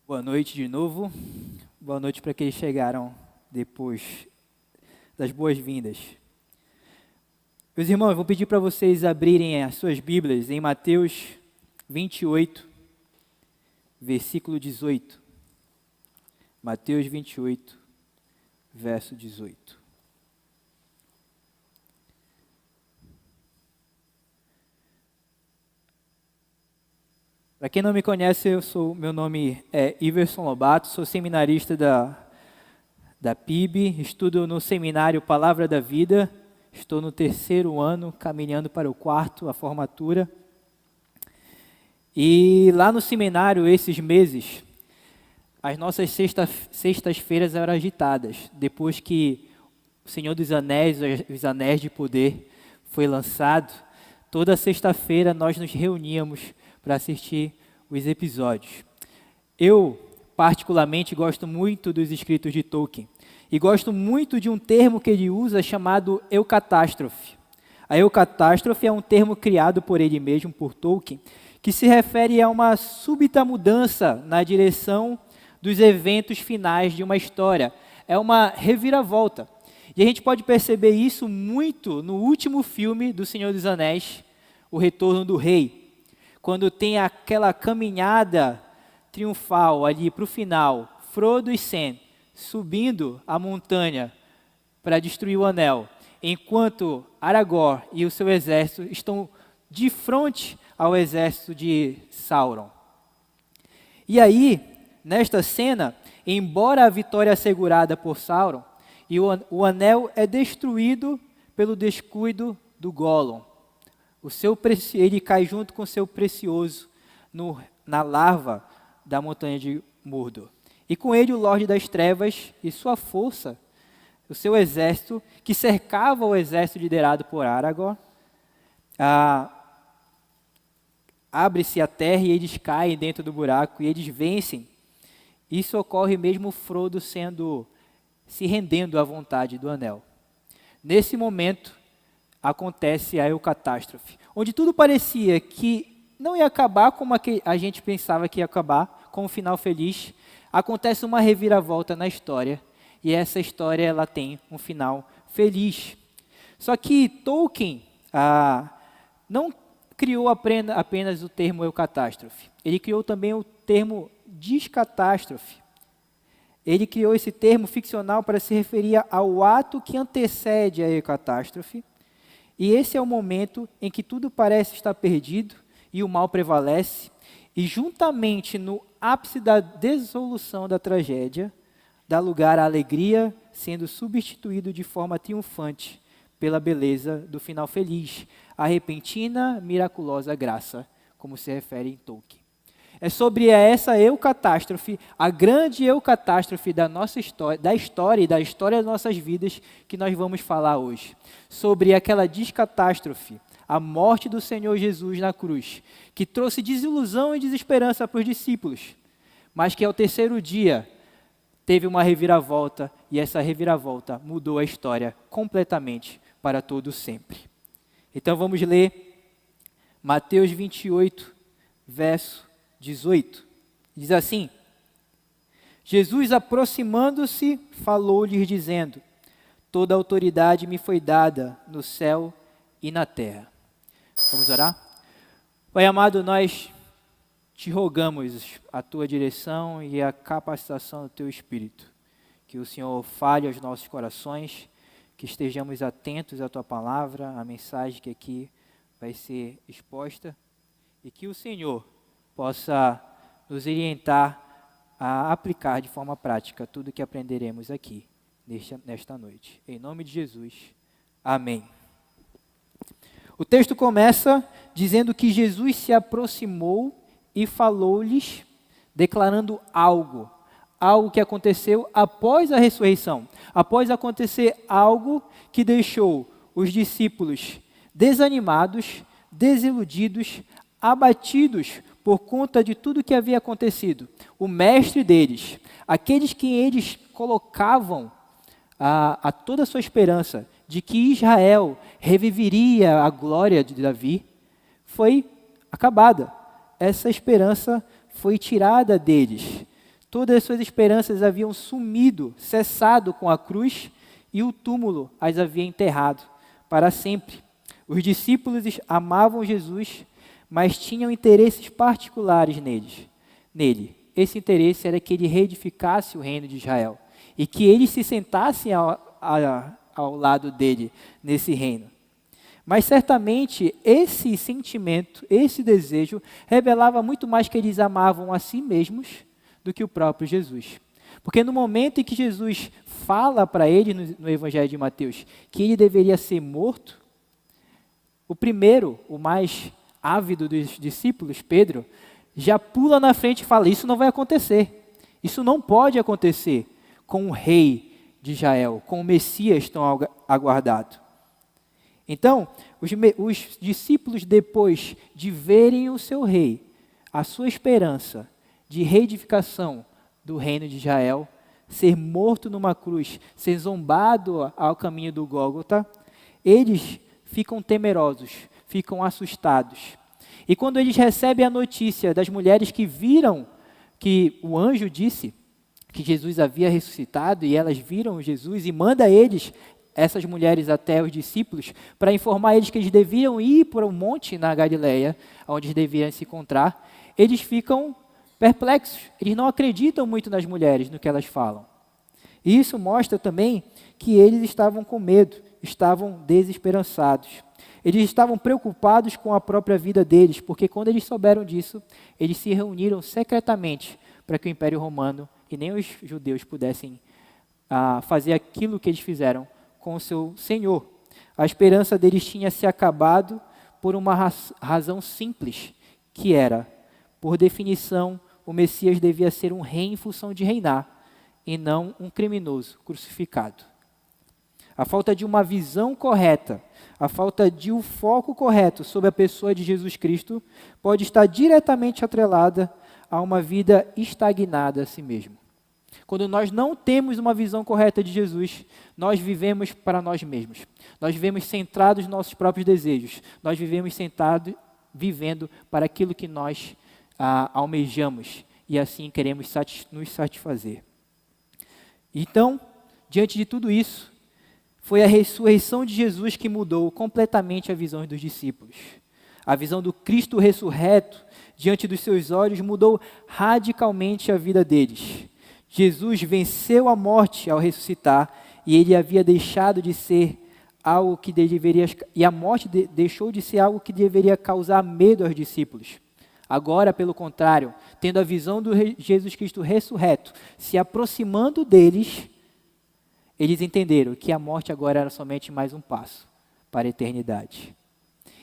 Boa noite de novo. Boa noite para aqueles que chegaram depois das boas-vindas. Meus irmãos, vou pedir para vocês abrirem as suas Bíblias em Mateus 28, versículo 18. Mateus 28, verso 18. Para quem não me conhece, meu nome é Iverson Lobato, sou seminarista da PIB, estudo no seminário Palavra da Vida, estou no 3º ano, caminhando para o 4º, a formatura. E lá no seminário, esses meses, as nossas sextas-feiras eram agitadas, depois que o Senhor dos Anéis, os Anéis de Poder, foi lançado. Toda sexta-feira nós nos reuníamos para assistir os episódios. Eu, particularmente, gosto muito dos escritos de Tolkien e gosto muito de um termo que ele usa chamado eucatástrofe. A eucatástrofe é um termo criado por ele mesmo, por Tolkien, que se refere a uma súbita mudança na direção dos eventos finais de uma história. É uma reviravolta. E a gente pode perceber isso muito no último filme do Senhor dos Anéis, O Retorno do Rei, quando tem aquela caminhada triunfal ali para o final, Frodo e Sam subindo a montanha para destruir o anel, enquanto Aragorn e o seu exército estão de frente ao exército de Sauron. E aí, nesta cena, embora a vitória assegurada por Sauron, e o anel é destruído pelo descuido do Gollum. Ele cai junto com o seu precioso na lava da montanha de Mordor. E com ele o Lorde das Trevas e sua força, o seu exército, que cercava o exército liderado por Aragorn, abre-se a terra e eles caem dentro do buraco e eles vencem. Isso ocorre mesmo Frodo se rendendo à vontade do anel. Nesse momento, acontece a eucatástrofe, onde tudo parecia que não ia acabar como a gente pensava que ia acabar, com um final feliz. Acontece uma reviravolta na história, e essa história ela tem um final feliz. Só que Tolkien não criou apenas o termo eucatástrofe, ele criou também o termo descatástrofe. Ele criou esse termo ficcional para se referir ao ato que antecede a eucatástrofe. E esse é o momento em que tudo parece estar perdido e o mal prevalece, e juntamente no ápice da dissolução da tragédia, dá lugar à alegria, sendo substituído de forma triunfante pela beleza do final feliz, a repentina, miraculosa graça, como se refere em Tolkien. É sobre essa eucatástrofe, a grande eucatástrofe da nossa história, da história das nossas vidas, que nós vamos falar hoje. Sobre aquela descatástrofe, a morte do Senhor Jesus na cruz, que trouxe desilusão e desesperança para os discípulos, mas que ao 3º dia teve uma reviravolta, e essa reviravolta mudou a história completamente para todo sempre. Então vamos ler Mateus 28, verso 18, diz assim: Jesus, aproximando-se, falou-lhes dizendo: toda a autoridade me foi dada no céu e na terra. Vamos orar? Pai amado, nós te rogamos a tua direção e a capacitação do teu Espírito, que o Senhor fale aos nossos corações, que estejamos atentos à tua palavra, à mensagem que aqui vai ser exposta, e que o Senhor possa nos orientar a aplicar de forma prática tudo que aprenderemos aqui nesta noite. Em nome de Jesus, amém. O texto começa dizendo que Jesus se aproximou e falou-lhes, declarando algo que aconteceu após a ressurreição, após acontecer algo que deixou os discípulos desanimados, desiludidos, abatidos por conta de tudo que havia acontecido. O mestre deles, aqueles que eles colocavam a toda a sua esperança de que Israel reviveria a glória de Davi, foi acabada. Essa esperança foi tirada deles. Todas as suas esperanças haviam sumido, cessado com a cruz, e o túmulo as havia enterrado para sempre. Os discípulos amavam Jesus, mas tinham interesses particulares nele. Esse interesse era que ele reedificasse o reino de Israel e que eles se sentassem ao lado dele nesse reino. Mas certamente esse sentimento, esse desejo, revelava muito mais que eles amavam a si mesmos do que o próprio Jesus. Porque no momento em que Jesus fala para ele no Evangelho de Mateus que ele deveria ser morto, o primeiro, o mais ávido dos discípulos, Pedro, já pula na frente e fala: isso não vai acontecer, isso não pode acontecer com o rei de Israel, com o Messias tão aguardado. Então, os discípulos, depois de verem o seu rei, a sua esperança de reedificação do reino de Israel, ser morto numa cruz, ser zombado ao caminho do Gólgota, eles ficam temerosos, ficam assustados. E quando eles recebem a notícia das mulheres que viram que o anjo disse que Jesus havia ressuscitado, e elas viram Jesus, e manda essas mulheres até os discípulos, para informar eles que eles deviam ir para um monte na Galileia, onde eles deveriam se encontrar, eles ficam perplexos, eles não acreditam muito nas mulheres, no que elas falam. E isso mostra também que eles estavam com medo, estavam desesperançados. Eles estavam preocupados com a própria vida deles, porque quando eles souberam disso, eles se reuniram secretamente para que o Império Romano e nem os judeus pudessem fazer aquilo que eles fizeram com o seu Senhor. A esperança deles tinha se acabado por uma razão simples, que era, por definição, o Messias devia ser um rei em função de reinar, e não um criminoso crucificado. A falta de uma visão correta, a falta de um foco correto sobre a pessoa de Jesus Cristo pode estar diretamente atrelada a uma vida estagnada a si mesmo. Quando nós não temos uma visão correta de Jesus, nós vivemos para nós mesmos. Nós vivemos centrados nos nossos próprios desejos. Nós vivemos vivendo para aquilo que nós almejamos e assim queremos nos satisfazer. Então, diante de tudo isso, foi a ressurreição de Jesus que mudou completamente a visão dos discípulos. A visão do Cristo ressurreto diante dos seus olhos mudou radicalmente a vida deles. Jesus venceu a morte ao ressuscitar e ele havia deixado de ser algo que deveria, e a morte deixou de ser algo que deveria causar medo aos discípulos. Agora, pelo contrário, tendo a visão do Jesus Cristo ressurreto se aproximando deles, eles entenderam que a morte agora era somente mais um passo para a eternidade.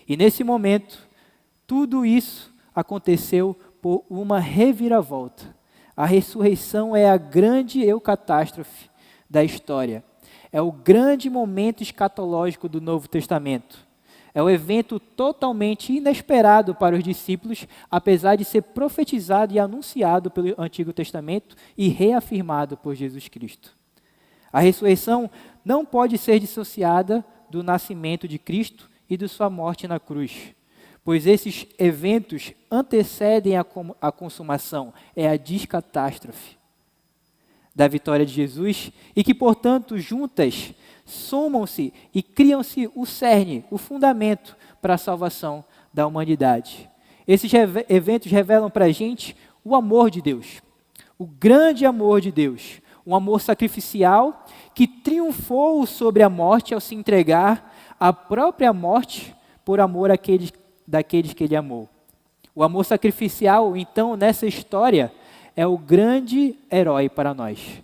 E nesse momento, tudo isso aconteceu por uma reviravolta. A ressurreição é a grande eucatástrofe da história. É o grande momento escatológico do Novo Testamento. É o evento totalmente inesperado para os discípulos, apesar de ser profetizado e anunciado pelo Antigo Testamento e reafirmado por Jesus Cristo. A ressurreição não pode ser dissociada do nascimento de Cristo e de sua morte na cruz, pois esses eventos antecedem a consumação, é a descatástrofe da vitória de Jesus, e que, portanto, juntas somam-se e criam-se o cerne, o fundamento para a salvação da humanidade. Esses eventos revelam para a gente o amor de Deus, o grande amor de Deus, um amor sacrificial que triunfou sobre a morte ao se entregar à própria morte por amor daqueles que Ele amou. O amor sacrificial, então, nessa história, é o grande herói para nós.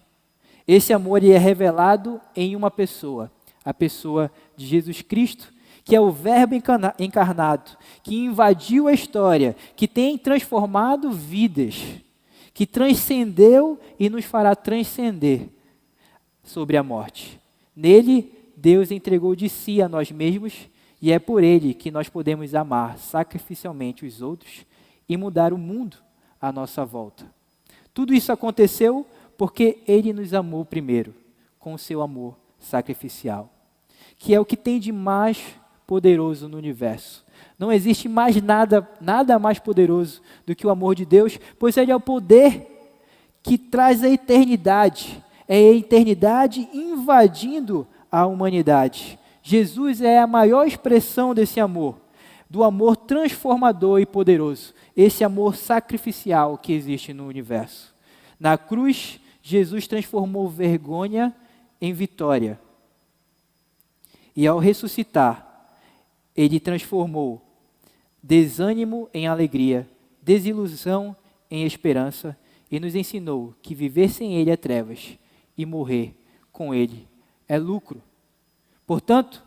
Esse amor é revelado em uma pessoa, a pessoa de Jesus Cristo, que é o Verbo encarnado, que invadiu a história, que tem transformado vidas, que transcendeu e nos fará transcender sobre a morte. Nele, Deus entregou de si a nós mesmos, e é por Ele que nós podemos amar sacrificialmente os outros e mudar o mundo à nossa volta. Tudo isso aconteceu porque Ele nos amou primeiro, com o seu amor sacrificial, que é o que tem de mais poderoso no universo. Não existe mais nada mais poderoso do que o amor de Deus, pois Ele é o poder que traz a eternidade. É a eternidade invadindo a humanidade. Jesus é a maior expressão desse amor, do amor transformador e poderoso, esse amor sacrificial que existe no universo. Na cruz, Jesus transformou vergonha em vitória. E ao ressuscitar, ele transformou desânimo em alegria, desilusão em esperança, e nos ensinou que viver sem ele é trevas e morrer com ele é lucro. Portanto,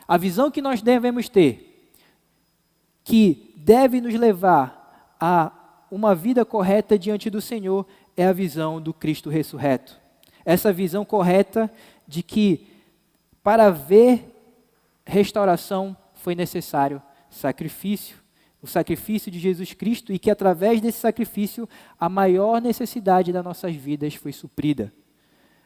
a visão que nós devemos ter, que deve nos levar a uma vida correta diante do Senhor, é a visão do Cristo ressurreto. Essa visão correta de que para haver restauração foi necessário sacrifício, o sacrifício de Jesus Cristo, e que através desse sacrifício a maior necessidade das nossas vidas foi suprida.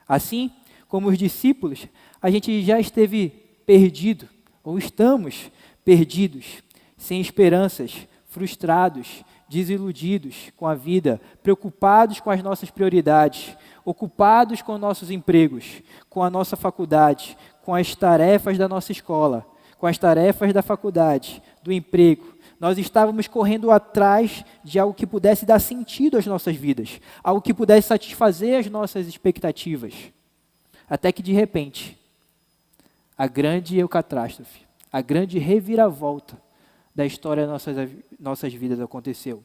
Assim como os discípulos, a gente já esteve perdido, ou estamos perdidos, sem esperanças, frustrados, desiludidos com a vida, preocupados com as nossas prioridades, ocupados com nossos empregos, com a nossa faculdade, com as tarefas da nossa escola, com as tarefas da faculdade, do emprego. Nós estávamos correndo atrás de algo que pudesse dar sentido às nossas vidas, algo que pudesse satisfazer as nossas expectativas. Até que, de repente, a grande eucatástrofe, a grande reviravolta da história das nossas vidas aconteceu.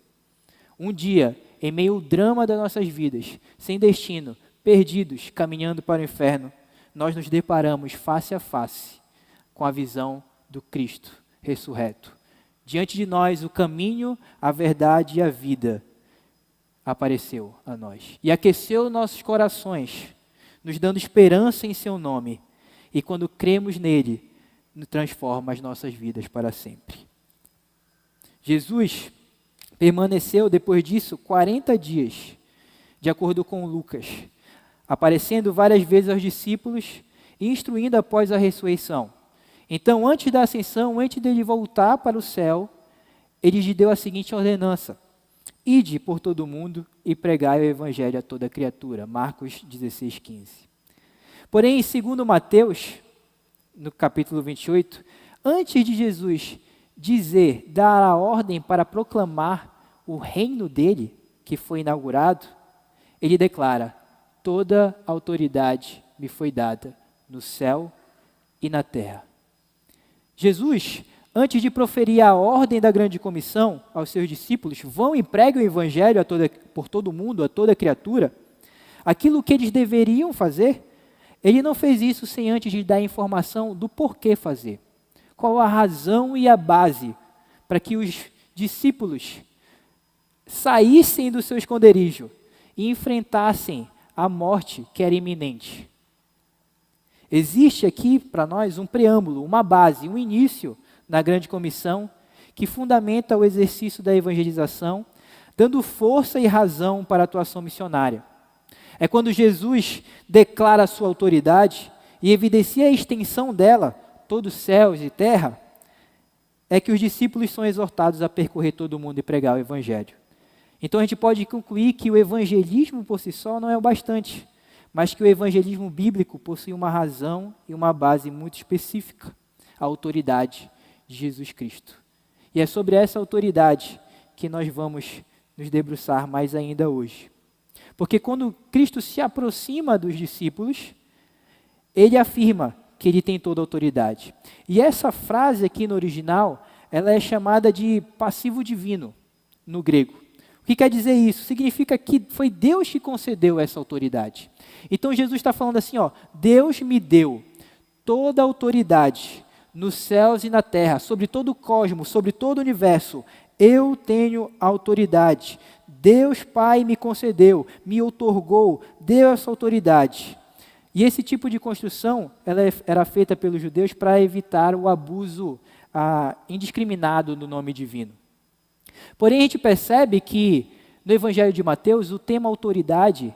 Um dia, em meio ao drama das nossas vidas, sem destino, perdidos, caminhando para o inferno, nós nos deparamos face a face com a visão do Cristo ressurreto. Diante de nós, o caminho, a verdade e a vida apareceu a nós. E aqueceu nossos corações, nos dando esperança em seu nome. E quando cremos nele, nos transforma as nossas vidas para sempre. Jesus permaneceu, depois disso, 40 dias, de acordo com Lucas, aparecendo várias vezes aos discípulos e instruindo após a ressurreição. Então, antes da ascensão, antes dele voltar para o céu, ele lhe deu a seguinte ordenança: ide por todo o mundo e pregai o evangelho a toda criatura. Marcos 16:15. Porém, segundo Mateus, no capítulo 28, antes de Jesus dar a ordem para proclamar o reino dele, que foi inaugurado, ele declara: toda autoridade me foi dada no céu e na terra. Jesus, antes de proferir a ordem da grande comissão aos seus discípulos, vão e preguem o evangelho por todo mundo, a toda criatura, aquilo que eles deveriam fazer, ele não fez isso sem antes de dar informação do porquê fazer. Qual a razão e a base para que os discípulos saíssem do seu esconderijo e enfrentassem a morte que era iminente. Existe aqui para nós um preâmbulo, uma base, um início na grande comissão que fundamenta o exercício da evangelização, dando força e razão para a atuação missionária. É quando Jesus declara a sua autoridade e evidencia a extensão dela, todos céus e terra, é que os discípulos são exortados a percorrer todo o mundo e pregar o evangelho. Então a gente pode concluir que o evangelismo por si só não é o bastante, mas que o evangelismo bíblico possui uma razão e uma base muito específica, a autoridade de Jesus Cristo. E é sobre essa autoridade que nós vamos nos debruçar mais ainda hoje. Porque quando Cristo se aproxima dos discípulos, ele afirma que ele tem toda a autoridade. E essa frase aqui no original, ela é chamada de passivo divino, no grego. O que quer dizer isso? Significa que foi Deus que concedeu essa autoridade. Então Jesus está falando assim, Deus me deu toda a autoridade nos céus e na terra, sobre todo o cosmos, sobre todo o universo. Eu tenho autoridade. Deus Pai me concedeu, me outorgou, deu essa autoridade. E esse tipo de construção ela era feita pelos judeus para evitar o abuso indiscriminado do nome divino. Porém, a gente percebe que no Evangelho de Mateus, o tema autoridade,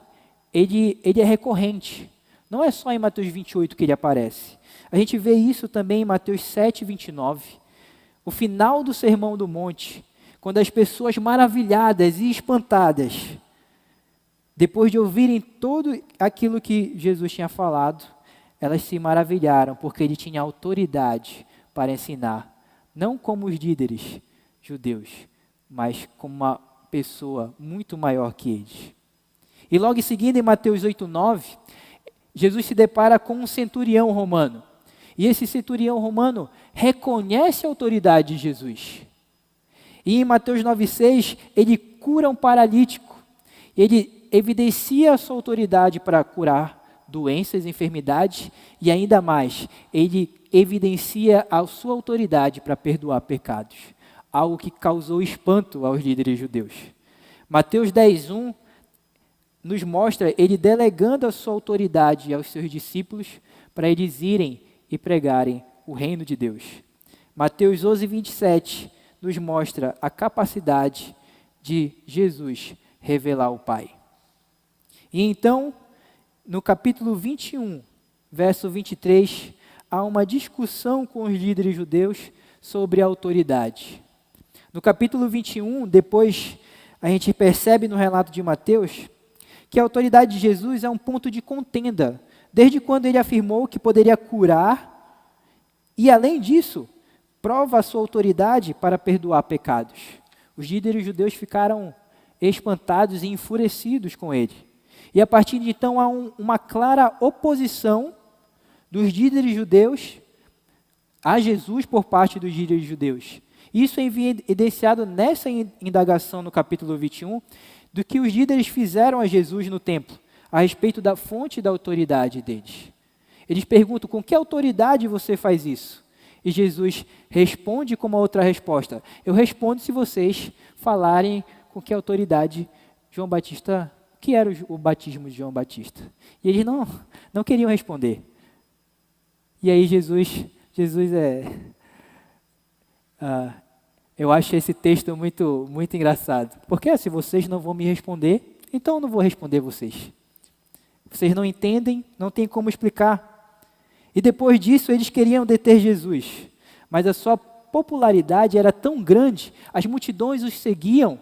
ele é recorrente. Não é só em Mateus 28 que ele aparece. A gente vê isso também em Mateus 7, 29. O final do Sermão do Monte, quando as pessoas maravilhadas e espantadas Depois de ouvirem tudo aquilo que Jesus tinha falado, elas se maravilharam, porque ele tinha autoridade para ensinar, não como os líderes judeus, mas como uma pessoa muito maior que eles. E logo em seguida, em Mateus 8:9, Jesus se depara com um centurião romano. E esse centurião romano reconhece a autoridade de Jesus. E em Mateus 9:6, ele cura um paralítico. Ele evidencia a sua autoridade para curar doenças, enfermidades, e ainda mais, ele evidencia a sua autoridade para perdoar pecados. Algo que causou espanto aos líderes judeus. Mateus 10:1 nos mostra ele delegando a sua autoridade aos seus discípulos para eles irem e pregarem o reino de Deus. Mateus 11:27 nos mostra a capacidade de Jesus revelar o Pai. E então, no capítulo 21, verso 23, há uma discussão com os líderes judeus sobre a autoridade. No capítulo 21, depois a gente percebe no relato de Mateus que a autoridade de Jesus é um ponto de contenda, desde quando ele afirmou que poderia curar e, além disso, prova a sua autoridade para perdoar pecados. Os líderes judeus ficaram espantados e enfurecidos com ele. E a partir de então há uma clara oposição dos líderes judeus a Jesus por parte dos líderes judeus. Isso é evidenciado nessa indagação no capítulo 21, do que os líderes fizeram a Jesus no templo, a respeito da fonte da autoridade deles. Eles perguntam, com que autoridade você faz isso? E Jesus responde com uma outra resposta. Eu respondo se vocês falarem com que autoridade João Batista, que era o batismo de João Batista. E eles não queriam responder. E aí Jesus eu acho esse texto muito, muito engraçado. Porque se vocês não vão me responder, então eu não vou responder vocês. Vocês não entendem, não tem como explicar. E depois disso, eles queriam deter Jesus. Mas a sua popularidade era tão grande, as multidões os seguiam.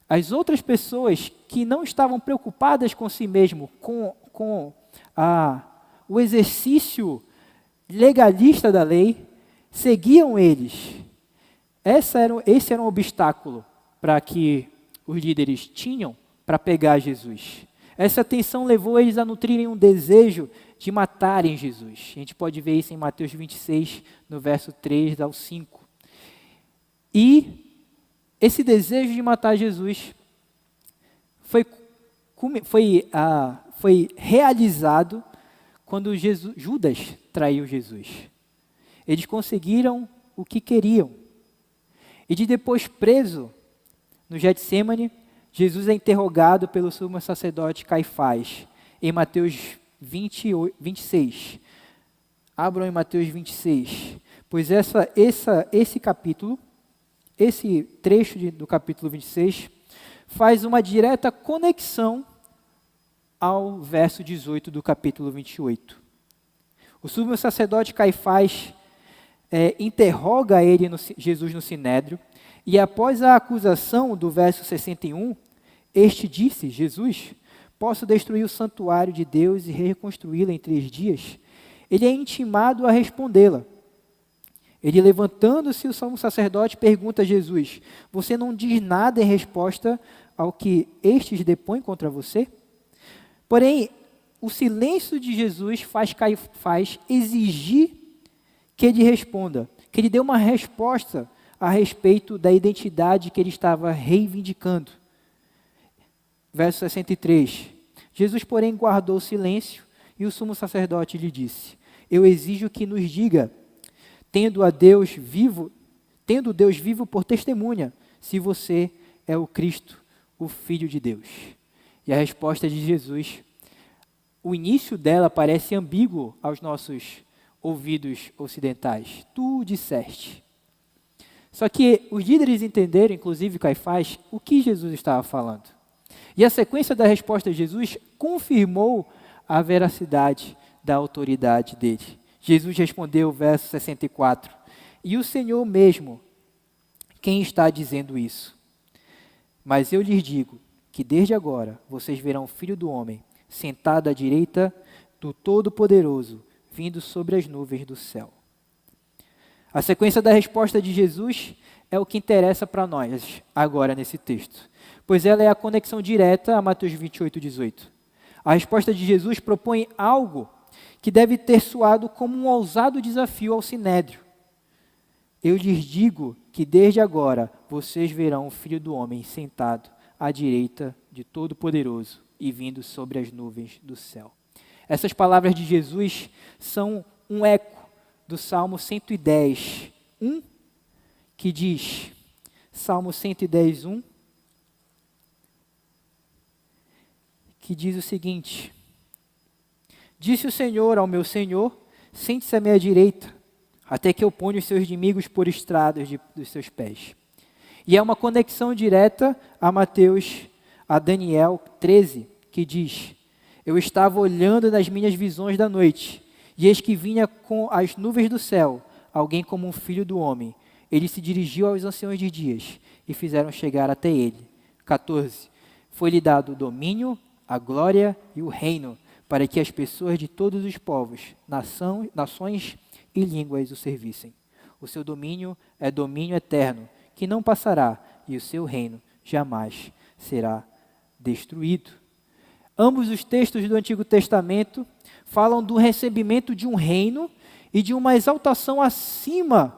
As outras pessoas que não estavam preocupadas com si mesmo, com o exercício legalista da lei, seguiam eles. Esse era um obstáculo para que os líderes tinham para pegar Jesus. Essa tensão levou eles a nutrirem um desejo de matarem Jesus. A gente pode ver isso em Mateus 26, no verso 3 ao 5. E esse desejo de matar Jesus foi realizado quando Judas traiu Jesus. Eles conseguiram o que queriam. E de depois preso no Getsêmani, Jesus é interrogado pelo sumo sacerdote Caifás, em Mateus 26. Abram em Mateus 26. Pois esse capítulo, esse trecho do capítulo 26, faz uma direta conexão ao verso 18 do capítulo 28. O sumo sacerdote Caifás interroga Jesus no Sinédrio, e após a acusação do verso 61, este disse, Jesus, posso destruir o santuário de Deus e reconstruí-lo em 3 dias? Ele é intimado a respondê-la. Ele, levantando-se, o sumo sacerdote pergunta a Jesus, você não diz nada em resposta ao que estes depõem contra você? Porém, o silêncio de Jesus faz Caifás exigir que ele responda, que ele dê uma resposta a respeito da identidade que ele estava reivindicando. Verso 63. Jesus, porém, guardou silêncio e o sumo sacerdote lhe disse, eu exijo que nos diga, tendo Deus vivo por testemunha, se você é o Cristo, o Filho de Deus. E a resposta de Jesus, o início dela parece ambíguo aos nossos ouvidos ocidentais. Tu disseste. Só que os líderes entenderam, inclusive Caifás, o que Jesus estava falando. E a sequência da resposta de Jesus confirmou a veracidade da autoridade dele. Jesus respondeu, verso 64, e o Senhor mesmo, quem está dizendo isso? Mas eu lhes digo que que desde agora vocês verão o Filho do Homem sentado à direita do Todo-Poderoso, vindo sobre as nuvens do céu. A sequência da resposta de Jesus é o que interessa para nós agora nesse texto, pois ela é a conexão direta a Mateus 28:18. A resposta de Jesus propõe algo que deve ter soado como um ousado desafio ao Sinédrio. Eu lhes digo que desde agora vocês verão o Filho do Homem sentado à direita de Todo-Poderoso e vindo sobre as nuvens do céu. Essas palavras de Jesus são um eco do Salmo 110, 1, que diz, Salmo 110, 1, que diz o seguinte: Disse o Senhor ao meu Senhor, sente-se à minha direita, até que eu ponha os seus inimigos por estrados dos seus pés. E é uma conexão direta a Daniel 13, que diz, eu estava olhando nas minhas visões da noite, e eis que vinha com as nuvens do céu, alguém como um filho do homem. Ele se dirigiu aos anciãos de dias, e fizeram chegar até ele. 14. Foi-lhe dado o domínio, a glória e o reino, para que as pessoas de todos os povos, nações e línguas o servissem. O seu domínio é domínio eterno, que não passará, e o seu reino jamais será destruído. Ambos os textos do Antigo Testamento falam do recebimento de um reino e de uma exaltação acima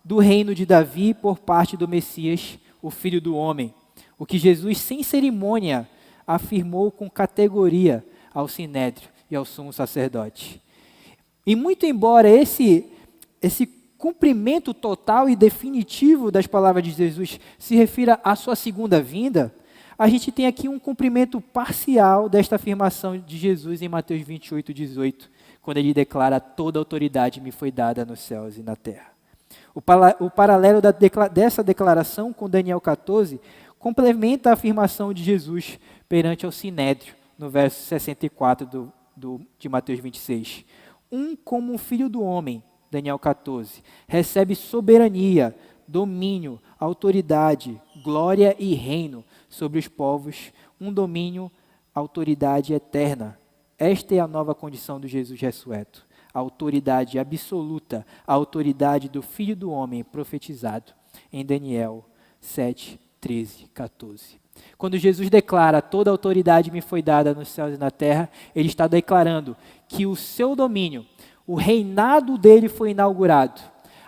do reino de Davi por parte do Messias, o Filho do Homem. O que Jesus, sem cerimônia, afirmou com categoria ao Sinédrio e ao sumo sacerdote. E muito embora esse cumprimento total e definitivo das palavras de Jesus se refira à sua segunda vinda, a gente tem aqui um cumprimento parcial desta afirmação de Jesus em Mateus 28:18, quando ele declara, toda autoridade me foi dada nos céus e na terra. O paralelo dessa declaração com Daniel 14 complementa a afirmação de Jesus perante ao Sinédrio, no verso 64 de Mateus 26. Como um filho do homem, Daniel 14, recebe soberania, domínio, autoridade, glória e reino sobre os povos, um domínio, autoridade eterna. Esta é a nova condição do Jesus ressurreto, a autoridade absoluta, a autoridade do Filho do Homem profetizado em Daniel 7, 13, 14. Quando Jesus declara, toda autoridade me foi dada nos céus e na terra, ele está declarando que o seu domínio, o reinado dele foi inaugurado.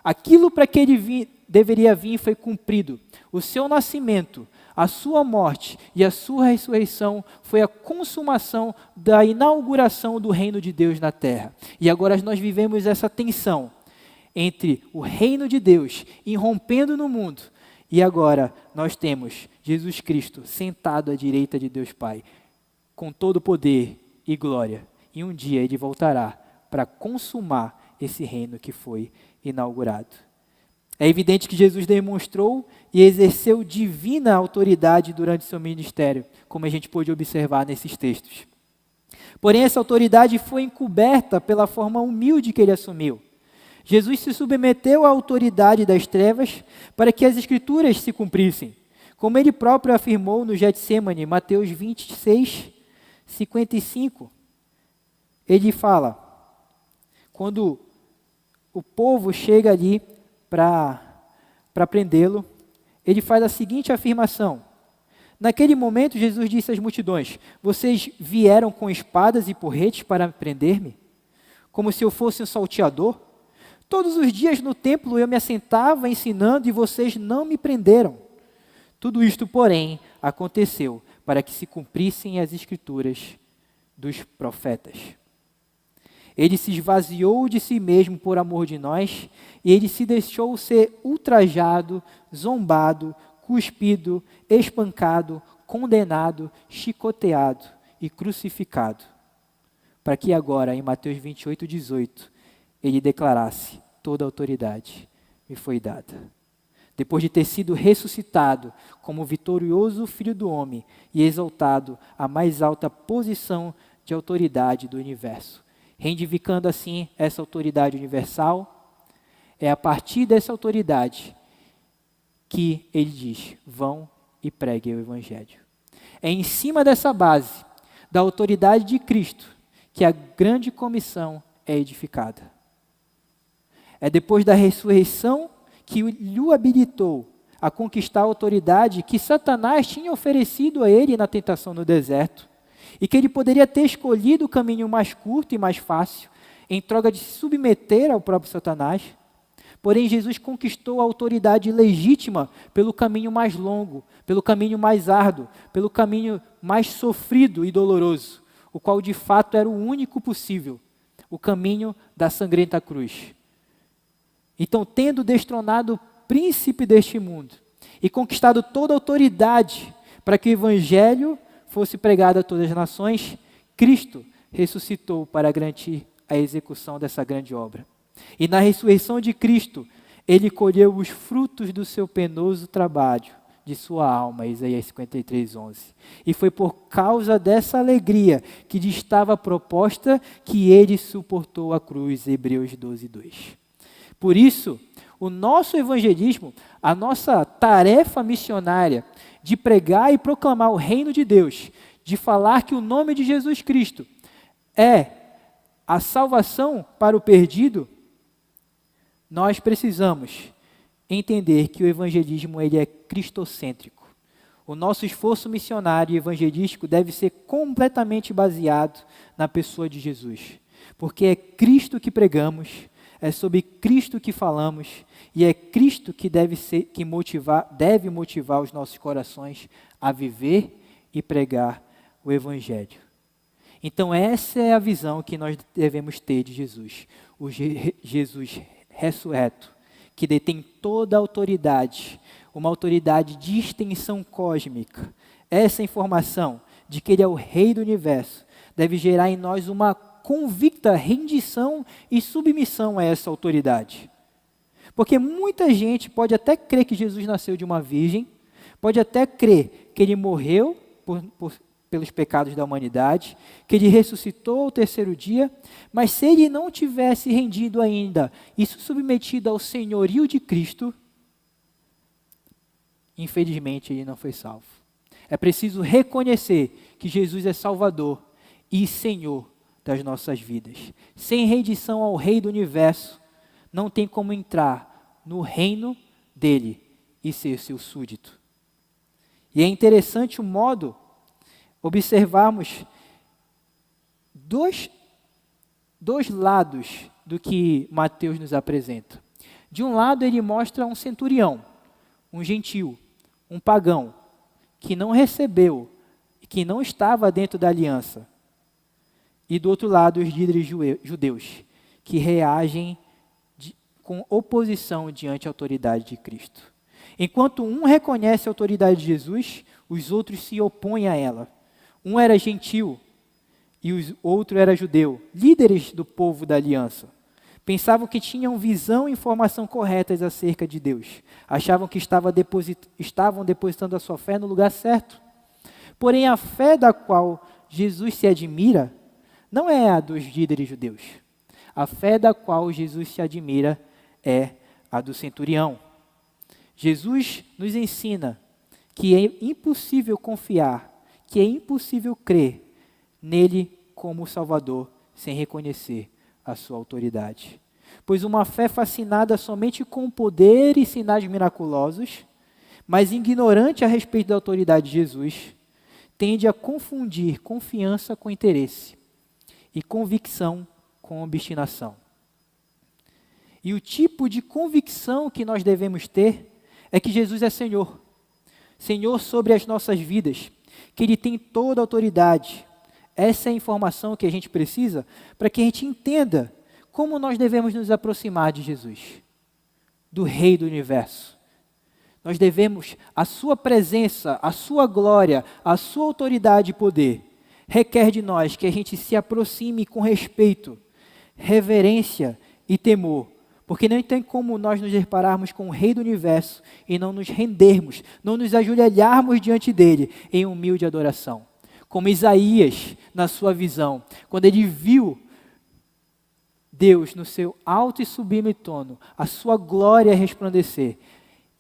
Aquilo para que ele deveria vir foi cumprido. O seu nascimento, a sua morte e a sua ressurreição foi a consumação da inauguração do reino de Deus na terra. E agora nós vivemos essa tensão entre o reino de Deus irrompendo no mundo e agora nós temos Jesus Cristo sentado à direita de Deus Pai, com todo poder e glória. E um dia ele voltará para consumar esse reino que foi inaugurado. É evidente que Jesus demonstrou e exerceu divina autoridade durante seu ministério, como a gente pôde observar nesses textos. Porém, essa autoridade foi encoberta pela forma humilde que ele assumiu. Jesus se submeteu à autoridade das trevas para que as Escrituras se cumprissem. Como ele próprio afirmou no Getsêmani, Mateus 26, 55, ele fala, quando o povo chega ali para prendê-lo, ele faz a seguinte afirmação. Naquele momento, Jesus disse às multidões, vocês vieram com espadas e porretes para prender-me? Como se eu fosse um salteador? Todos os dias no templo eu me assentava ensinando e vocês não me prenderam. Tudo isto, porém, aconteceu para que se cumprissem as escrituras dos profetas. Ele se esvaziou de si mesmo por amor de nós e ele se deixou ser ultrajado, zombado, cuspido, espancado, condenado, chicoteado e crucificado. Para que agora, em Mateus 28:18, ele declarasse, toda a autoridade me foi dada. Depois de ter sido ressuscitado como vitorioso Filho do Homem e exaltado à mais alta posição de autoridade do universo, reivindicando assim essa autoridade universal, é a partir dessa autoridade que ele diz, vão e preguem o Evangelho. É em cima dessa base, da autoridade de Cristo, que a grande comissão é edificada. É depois da ressurreição que lhe habilitou a conquistar a autoridade que Satanás tinha oferecido a ele na tentação no deserto, e que ele poderia ter escolhido o caminho mais curto e mais fácil, em troca de se submeter ao próprio Satanás. Porém, Jesus conquistou a autoridade legítima pelo caminho mais longo, pelo caminho mais árduo, pelo caminho mais sofrido e doloroso, o qual de fato era o único possível, o caminho da sangrenta cruz. Então, tendo destronado o príncipe deste mundo e conquistado toda a autoridade para que o evangelho fosse pregado a todas as nações, Cristo ressuscitou para garantir a execução dessa grande obra. E na ressurreição de Cristo, ele colheu os frutos do seu penoso trabalho, de sua alma, Isaías 53:11. E foi por causa dessa alegria que lhe estava proposta que ele suportou a cruz, Hebreus 12:2. Por isso, o nosso evangelismo, a nossa tarefa missionária de pregar e proclamar o reino de Deus, de falar que o nome de Jesus Cristo é a salvação para o perdido, nós precisamos entender que o evangelismo ele é cristocêntrico. O nosso esforço missionário e evangelístico deve ser completamente baseado na pessoa de Jesus, porque é Cristo que pregamos, é sobre Cristo que falamos e é Cristo que deve motivar os nossos corações a viver e pregar o evangelho. Então essa é a visão que nós devemos ter de Jesus, o Jesus ressurreto, que detém toda a autoridade, uma autoridade de extensão cósmica. Essa informação de que Ele é o Rei do Universo deve gerar em nós uma convicta rendição e submissão a essa autoridade. Porque muita gente pode até crer que Jesus nasceu de uma virgem, pode até crer que Ele morreu pelos pecados da humanidade, que Ele ressuscitou ao terceiro dia, mas se Ele não tivesse rendido ainda e se submetido ao senhorio de Cristo, infelizmente Ele não foi salvo. É preciso reconhecer que Jesus é Salvador e Senhor das nossas vidas. Sem rendição ao Rei do Universo, não tem como entrar no reino dele e ser seu súdito. E é interessante o modo observarmos dois lados do que Mateus nos apresenta. De um lado, ele mostra um centurião, um gentil, um pagão, que não recebeu, que não estava dentro da aliança. E do outro lado, os líderes judeus, que reagem com oposição diante à autoridade de Cristo. Enquanto um reconhece a autoridade de Jesus, os outros se opõem a ela. Um era gentil e o outro era judeu, líderes do povo da aliança. Pensavam que tinham visão e informação corretas acerca de Deus. Achavam que estavam depositando a sua fé no lugar certo. Porém, a fé da qual Jesus se admira não é a dos líderes judeus. A fé da qual Jesus se admira é a do centurião. Jesus nos ensina que é impossível confiar, que é impossível crer nele como Salvador sem reconhecer a sua autoridade. Pois uma fé fascinada somente com poder e sinais miraculosos, mas ignorante a respeito da autoridade de Jesus, tende a confundir confiança com interesse e convicção com obstinação. E o tipo de convicção que nós devemos ter é que Jesus é Senhor. Senhor sobre as nossas vidas, que Ele tem toda a autoridade. Essa é a informação que a gente precisa para que a gente entenda como nós devemos nos aproximar de Jesus, do Rei do Universo. Nós devemos, a sua presença, a sua glória, a sua autoridade e poder, requer de nós que a gente se aproxime com respeito, reverência e temor, porque não tem como nós nos depararmos com o Rei do Universo e não nos rendermos, não nos ajoelharmos diante dele em humilde adoração. Como Isaías, na sua visão, quando ele viu Deus no seu alto e sublime trono, a sua glória resplandecer,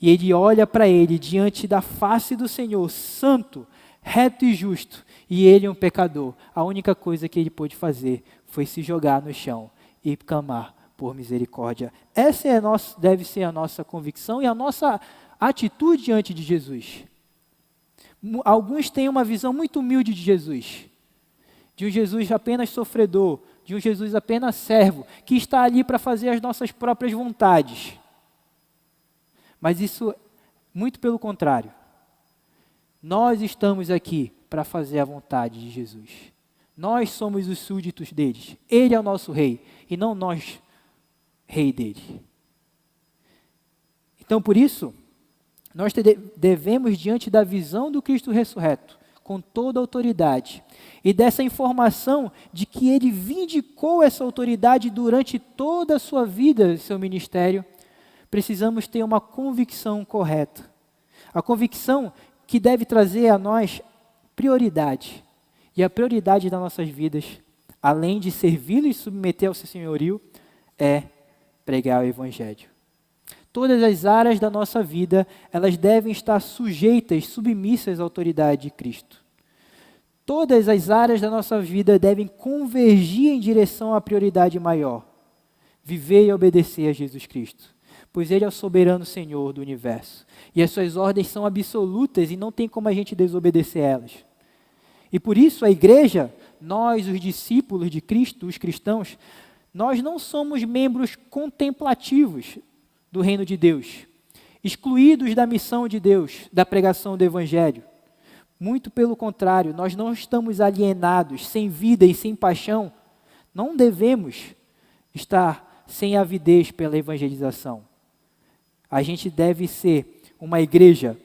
e ele olha para ele diante da face do Senhor, santo, reto e justo, e ele um pecador. A única coisa que ele pôde fazer foi se jogar no chão e clamar por misericórdia. Essa deve ser a nossa convicção e a nossa atitude diante de Jesus. Alguns têm uma visão muito humilde de Jesus, de um Jesus apenas sofredor, de um Jesus apenas servo, que está ali para fazer as nossas próprias vontades. Mas isso, muito pelo contrário. Nós estamos aqui para fazer a vontade de Jesus. Nós somos os súditos deles. Ele é o nosso rei e não nós, rei dele. Então, por isso, nós devemos, diante da visão do Cristo ressurreto, com toda a autoridade, e dessa informação de que ele vindicou essa autoridade durante toda a sua vida, seu ministério, precisamos ter uma convicção correta. A convicção que deve trazer a nós prioridade. E a prioridade das nossas vidas, além de servi-lo e submeter ao seu senhorio, é pregar o Evangelho. Todas as áreas da nossa vida, elas devem estar sujeitas, submissas à autoridade de Cristo. Todas as áreas da nossa vida devem convergir em direção à prioridade maior: viver e obedecer a Jesus Cristo, pois Ele é o soberano Senhor do universo, e as suas ordens são absolutas e não tem como a gente desobedecer elas. E por isso a igreja, nós, os discípulos de Cristo, os cristãos, nós não somos membros contemplativos do reino de Deus, excluídos da missão de Deus, da pregação do Evangelho. Muito pelo contrário, nós não estamos alienados, sem vida e sem paixão. Não devemos estar sem avidez pela evangelização. A gente deve ser uma igreja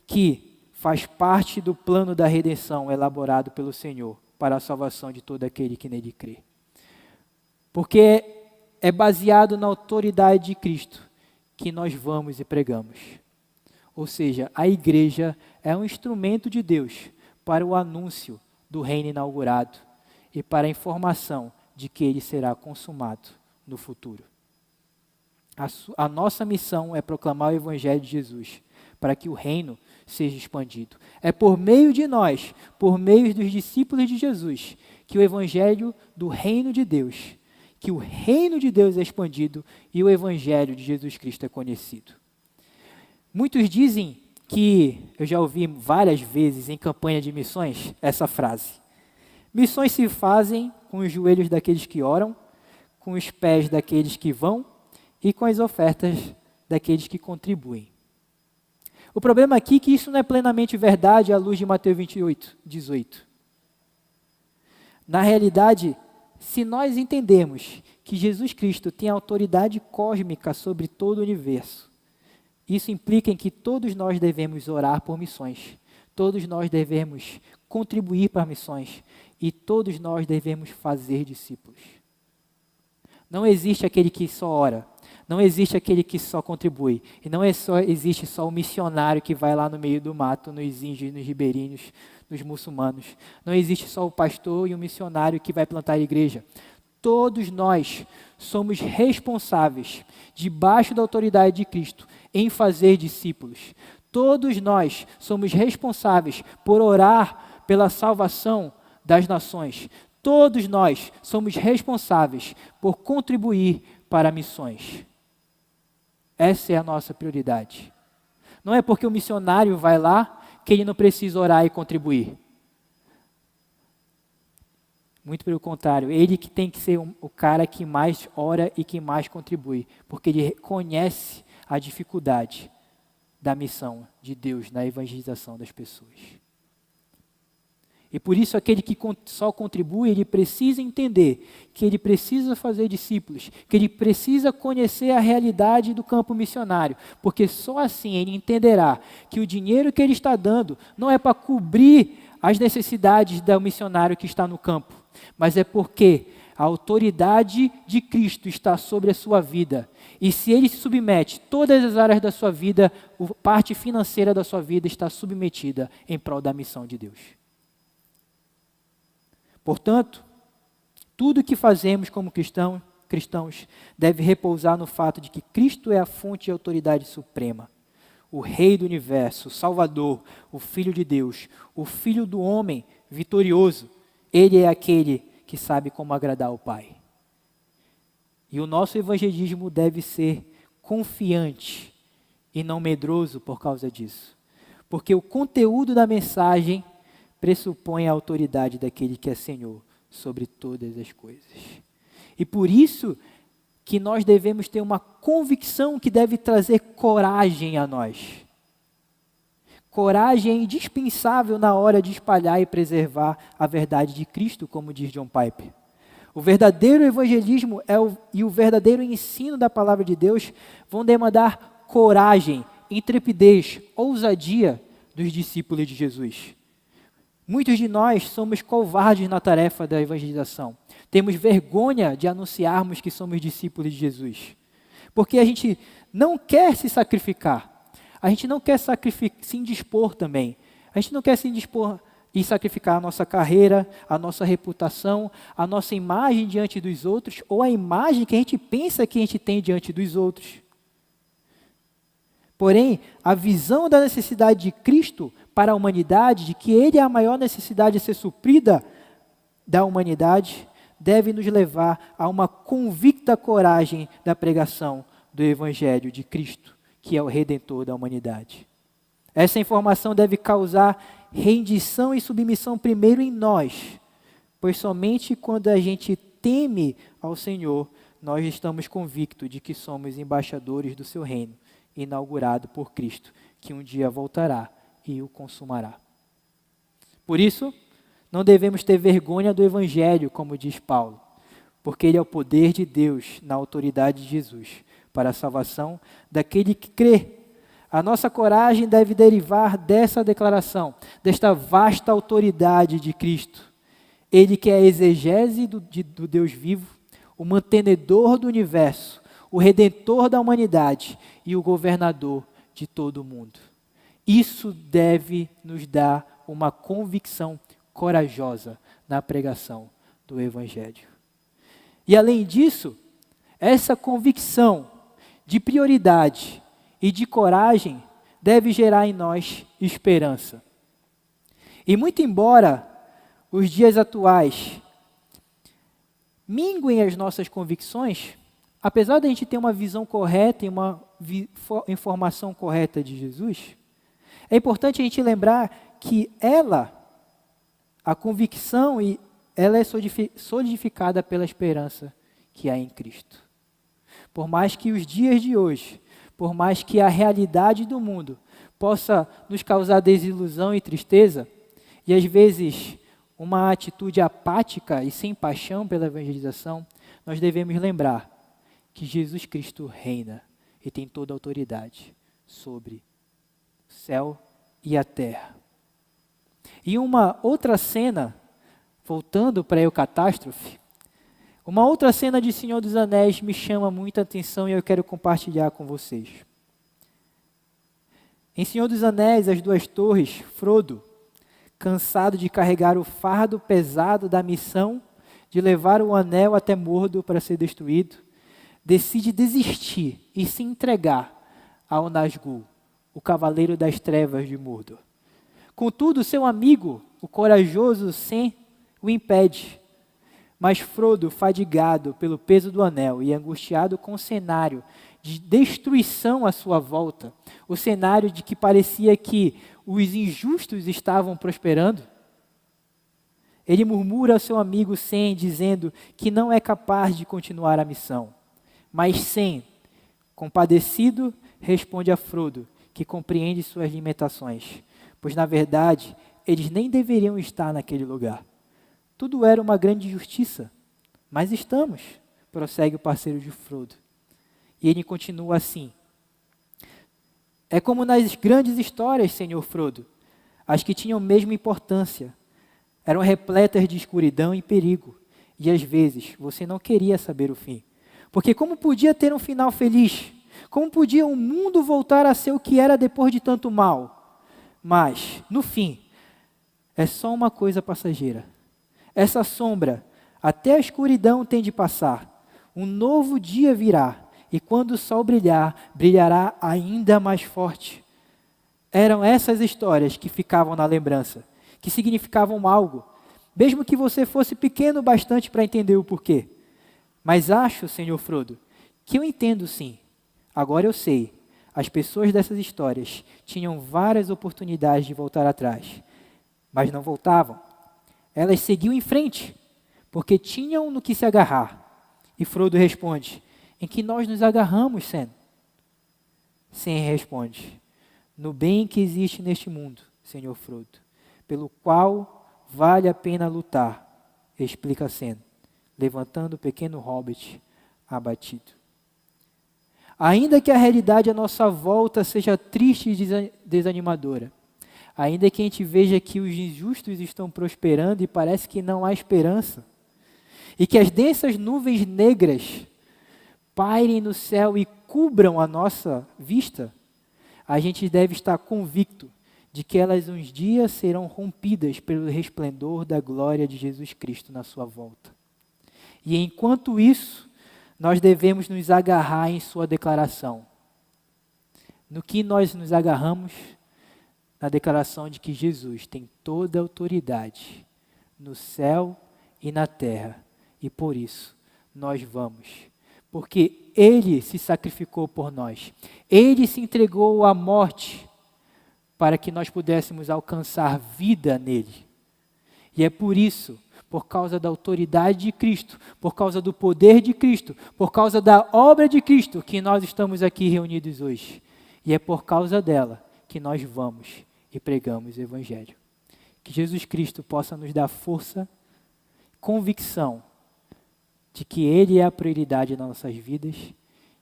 que faz parte do plano da redenção elaborado pelo Senhor para a salvação de todo aquele que nele crê. Porque é baseado na autoridade de Cristo que nós vamos e pregamos. Ou seja, a igreja é um instrumento de Deus para o anúncio do reino inaugurado e para a informação de que ele será consumado no futuro. A nossa missão é proclamar o Evangelho de Jesus, para que o reino seja expandido. É por meio de nós, por meio dos discípulos de Jesus, que o Evangelho do reino de Deus, que o reino de Deus é expandido e o Evangelho de Jesus Cristo é conhecido. Muitos dizem que, eu já ouvi várias vezes em campanha de missões, essa frase: missões se fazem com os joelhos daqueles que oram, com os pés daqueles que vão e com as ofertas daqueles que contribuem. O problema aqui é que isso não é plenamente verdade à luz de Mateus 28, 18. Na realidade, se nós entendermos que Jesus Cristo tem autoridade cósmica sobre todo o universo, isso implica em que todos nós devemos orar por missões, todos nós devemos contribuir para missões e todos nós devemos fazer discípulos. Não existe aquele que só ora, não existe aquele que só contribui, e não existe só o missionário que vai lá no meio do mato, nos índios, nos ribeirinhos, nos muçulmanos. Não existe só o pastor e o missionário que vai plantar a igreja. Todos nós somos responsáveis, debaixo da autoridade de Cristo, em fazer discípulos. Todos nós somos responsáveis por orar pela salvação das nações. Todos nós somos responsáveis por contribuir para missões. Essa é a nossa prioridade. Não é porque o missionário vai lá que ele não precisa orar e contribuir. Muito pelo contrário, ele que tem que ser o cara que mais ora e que mais contribui, porque ele conhece a dificuldade da missão de Deus na evangelização das pessoas. E por isso aquele que só contribui, ele precisa entender que ele precisa fazer discípulos, que ele precisa conhecer a realidade do campo missionário, porque só assim ele entenderá que o dinheiro que ele está dando não é para cobrir as necessidades do missionário que está no campo, mas é porque a autoridade de Cristo está sobre a sua vida. E se ele se submete, todas as áreas da sua vida, a parte financeira da sua vida está submetida em prol da missão de Deus. Portanto, tudo o que fazemos como cristãos deve repousar no fato de que Cristo é a fonte de autoridade suprema. o Rei do Universo, o Salvador, o Filho de Deus, o Filho do homem vitorioso. Ele é aquele que sabe como agradar ao Pai. E o nosso evangelismo deve ser confiante e não medroso por causa disso. Porque o conteúdo da mensagem pressupõe a autoridade daquele que é Senhor sobre todas as coisas. E por isso que nós devemos ter uma convicção que deve trazer coragem a nós. Coragem é indispensável na hora de espalhar e preservar a verdade de Cristo, como diz John Piper. O verdadeiro evangelismo e o verdadeiro ensino da palavra de Deus vão demandar coragem, intrepidez, ousadia dos discípulos de Jesus. Muitos de nós somos covardes na tarefa da evangelização. Temos vergonha de anunciarmos que somos discípulos de Jesus. Porque a gente não quer se sacrificar. A gente não quer se indispor também. A gente não quer se indispor e sacrificar a nossa carreira, a nossa reputação, a nossa imagem diante dos outros, ou a imagem que a gente pensa que a gente tem diante dos outros. Porém, a visão da necessidade de Cristo para a humanidade, de que Ele é a maior necessidade a ser suprida da humanidade, deve nos levar a uma convicta coragem da pregação do Evangelho de Cristo, que é o Redentor da humanidade. Essa informação deve causar rendição e submissão primeiro em nós, pois somente quando a gente teme ao Senhor, nós estamos convictos de que somos embaixadores do seu reino, inaugurado por Cristo, que um dia voltará e o consumará. Por isso, não devemos ter vergonha do Evangelho, como diz Paulo, porque ele é o poder de Deus na autoridade de Jesus para a salvação daquele que crê. A nossa coragem deve derivar dessa declaração, desta vasta autoridade de Cristo. Ele que é a exegese do Deus vivo, o mantenedor do universo, o redentor da humanidade e o governador de todo o mundo. Isso deve nos dar uma convicção corajosa na pregação do Evangelho. E além disso, essa convicção de prioridade e de coragem deve gerar em nós esperança. E muito embora os dias atuais minguem as nossas convicções, apesar de a gente ter uma visão correta e uma informação correta de Jesus, é importante a gente lembrar que a convicção, ela é solidificada pela esperança que há em Cristo. Por mais que os dias de hoje, por mais que a realidade do mundo possa nos causar desilusão e tristeza, e às vezes uma atitude apática e sem paixão pela evangelização, nós devemos lembrar que Jesus Cristo reina e tem toda a autoridade sobre o céu e a terra. E uma outra cena, voltando para a Eucatástrofe, uma outra cena de Senhor dos Anéis me chama muita atenção e eu quero compartilhar com vocês. Em Senhor dos Anéis, as duas torres, Frodo, cansado de carregar o fardo pesado da missão de levar o anel até Mordor para ser destruído, decide desistir e se entregar ao Nazgûl, o cavaleiro das trevas de Mordor. Contudo, seu amigo, o corajoso Sem, o impede. Mas Frodo, fadigado pelo peso do anel e angustiado com o cenário de destruição à sua volta, o cenário de que parecia que os injustos estavam prosperando, ele murmura ao seu amigo Sem, dizendo que não é capaz de continuar a missão. Mas Sem, compadecido, responde a Frodo que compreende suas limitações, pois na verdade eles nem deveriam estar naquele lugar. Tudo era uma grande justiça, mas estamos, prossegue o parceiro de Frodo. E ele continua assim: é como nas grandes histórias, Senhor Frodo, as que tinham mesma importância. Eram repletas de escuridão e perigo, e às vezes você não queria saber o fim. Porque como podia ter um final feliz? Como podia o mundo voltar a ser o que era depois de tanto mal? Mas, no fim, é só uma coisa passageira. Essa sombra, até a escuridão tem de passar. Um novo dia virá, e quando o sol brilhar, brilhará ainda mais forte. Eram essas histórias que ficavam na lembrança, que significavam algo, mesmo que você fosse pequeno bastante para entender o porquê. Mas acho, Senhor Frodo, que eu entendo sim. Agora eu sei. As pessoas dessas histórias tinham várias oportunidades de voltar atrás, mas não voltavam. Elas seguiam em frente, porque tinham no que se agarrar. E Frodo responde: em que nós nos agarramos, Sam? Sam responde: no bem que existe neste mundo, Senhor Frodo, pelo qual vale a pena lutar, explica Sam, levantando o pequeno hobbit abatido. Ainda que a realidade à nossa volta seja triste e desanimadora, ainda que a gente veja que os injustos estão prosperando e parece que não há esperança, e que as densas nuvens negras pairem no céu e cubram a nossa vista, a gente deve estar convicto de que elas uns dias serão rompidas pelo resplendor da glória de Jesus Cristo na sua volta. E enquanto isso, nós devemos nos agarrar em sua declaração. No que nós nos agarramos? Na declaração de que Jesus tem toda a autoridade no céu e na terra. E por isso, nós vamos. Porque Ele se sacrificou por nós. Ele se entregou à morte para que nós pudéssemos alcançar vida nele. E é por isso, por causa da autoridade de Cristo, por causa do poder de Cristo, por causa da obra de Cristo, que nós estamos aqui reunidos hoje. E é por causa dela que nós vamos e pregamos o Evangelho. Que Jesus Cristo possa nos dar força, convicção de que Ele é a prioridade das nossas vidas,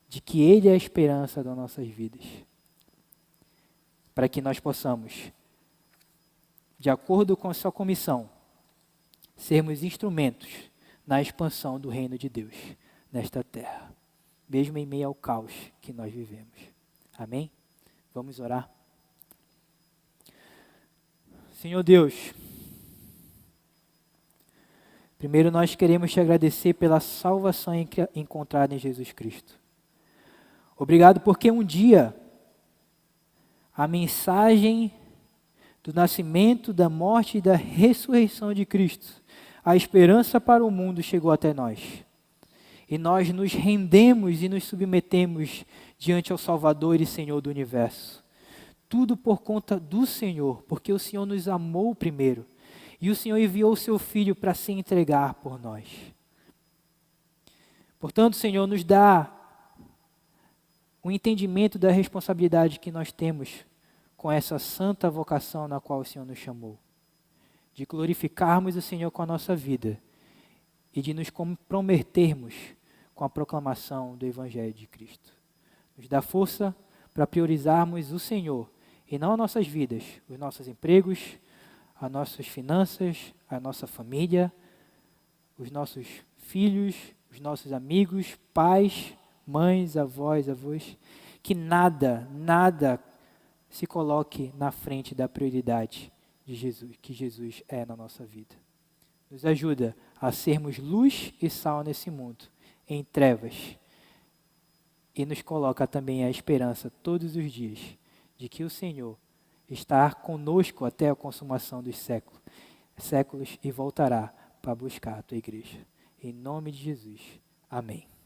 de que Ele é a esperança das nossas vidas. Para que nós possamos, de acordo com a sua comissão, sermos instrumentos na expansão do reino de Deus nesta terra, mesmo em meio ao caos que nós vivemos. Amém? Vamos orar. Senhor Deus, primeiro nós queremos te agradecer pela salvação encontrada em Jesus Cristo. Obrigado porque um dia a mensagem do nascimento, da morte e da ressurreição de Cristo, a esperança para o mundo chegou até nós. E nós nos rendemos e nos submetemos diante ao Salvador e Senhor do universo. Tudo por conta do Senhor, porque o Senhor nos amou primeiro. E o Senhor enviou o seu Filho para se entregar por nós. Portanto, Senhor, nos dá um entendimento da responsabilidade que nós temos com essa santa vocação na qual o Senhor nos chamou. De glorificarmos o Senhor com a nossa vida e de nos comprometermos com a proclamação do Evangelho de Cristo. Nos dá força para priorizarmos o Senhor e não as nossas vidas, os nossos empregos, as nossas finanças, a nossa família, os nossos filhos, os nossos amigos, pais, mães, avós, que nada se coloque na frente da prioridade de Jesus, que Jesus é na nossa vida. Nos ajuda a sermos luz e sal nesse mundo, em trevas, e nos coloca também a esperança todos os dias de que o Senhor está conosco até a consumação dos séculos e voltará para buscar a tua igreja. Em nome de Jesus. Amém.